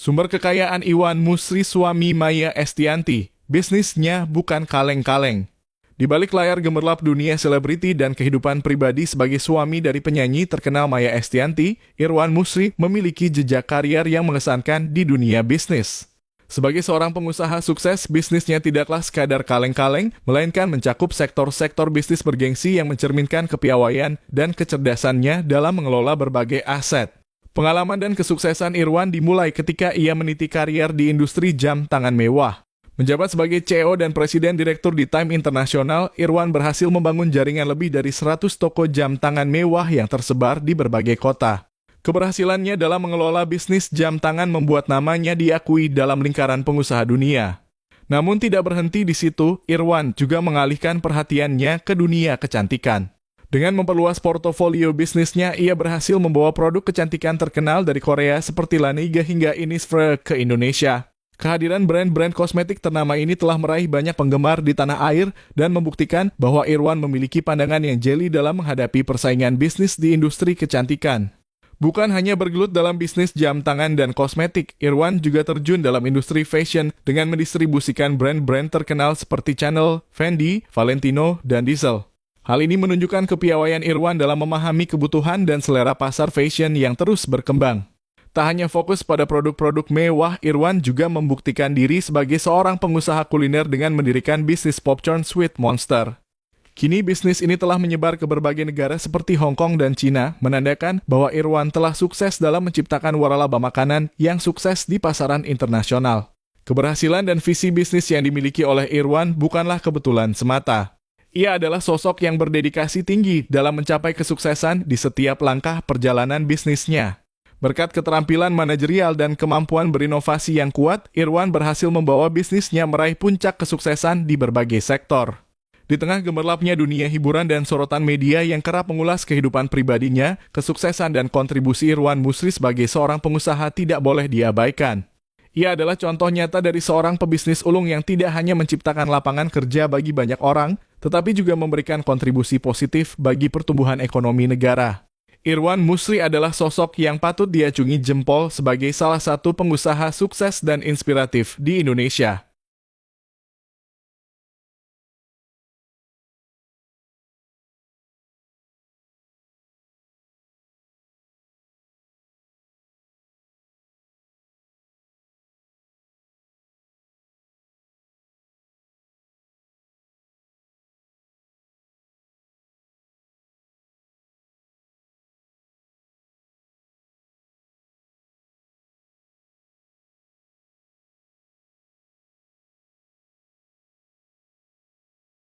Sumber kekayaan Irwan Musri suami Maya Estianty, bisnisnya bukan kaleng-kaleng. Di balik layar gemerlap dunia selebriti dan kehidupan pribadi sebagai suami dari penyanyi terkenal Maya Estianty, Irwan Musri memiliki jejak karier yang mengesankan di dunia bisnis. Sebagai seorang pengusaha sukses, bisnisnya tidaklah sekadar kaleng-kaleng, melainkan mencakup sektor-sektor bisnis bergengsi yang mencerminkan kepiawaian dan kecerdasannya dalam mengelola berbagai aset. Pengalaman dan kesuksesan Irwan dimulai ketika ia meniti karier di industri jam tangan mewah. Menjabat sebagai CEO dan Presiden Direktur di Time International, Irwan berhasil membangun jaringan lebih dari 100 toko jam tangan mewah yang tersebar di berbagai kota. Keberhasilannya dalam mengelola bisnis jam tangan membuat namanya diakui dalam lingkaran pengusaha dunia. Namun tidak berhenti di situ, Irwan juga mengalihkan perhatiannya ke dunia kecantikan. Dengan memperluas portofolio bisnisnya, ia berhasil membawa produk kecantikan terkenal dari Korea seperti Laneige hingga Innisfree ke Indonesia. Kehadiran brand-brand kosmetik ternama ini telah meraih banyak penggemar di tanah air dan membuktikan bahwa Irwan memiliki pandangan yang jeli dalam menghadapi persaingan bisnis di industri kecantikan. Bukan hanya bergelut dalam bisnis jam tangan dan kosmetik, Irwan juga terjun dalam industri fashion dengan mendistribusikan brand-brand terkenal seperti Chanel, Fendi, Valentino, dan Diesel. Hal ini menunjukkan kepiawaian Irwan dalam memahami kebutuhan dan selera pasar fashion yang terus berkembang. Tak hanya fokus pada produk-produk mewah, Irwan juga membuktikan diri sebagai seorang pengusaha kuliner dengan mendirikan bisnis popcorn Sweet Monster. Kini bisnis ini telah menyebar ke berbagai negara seperti Hong Kong dan Cina, menandakan bahwa Irwan telah sukses dalam menciptakan waralaba makanan yang sukses di pasaran internasional. Keberhasilan dan visi bisnis yang dimiliki oleh Irwan bukanlah kebetulan semata. Ia adalah sosok yang berdedikasi tinggi dalam mencapai kesuksesan di setiap langkah perjalanan bisnisnya. Berkat keterampilan manajerial dan kemampuan berinovasi yang kuat, Irwan berhasil membawa bisnisnya meraih puncak kesuksesan di berbagai sektor. Di tengah gemerlapnya dunia hiburan dan sorotan media yang kerap mengulas kehidupan pribadinya, kesuksesan dan kontribusi Irwan Musri sebagai seorang pengusaha tidak boleh diabaikan. Ia adalah contoh nyata dari seorang pebisnis ulung yang tidak hanya menciptakan lapangan kerja bagi banyak orang, tetapi juga memberikan kontribusi positif bagi pertumbuhan ekonomi negara. Irwan Musri adalah sosok yang patut diacungi jempol sebagai salah satu pengusaha sukses dan inspiratif di Indonesia.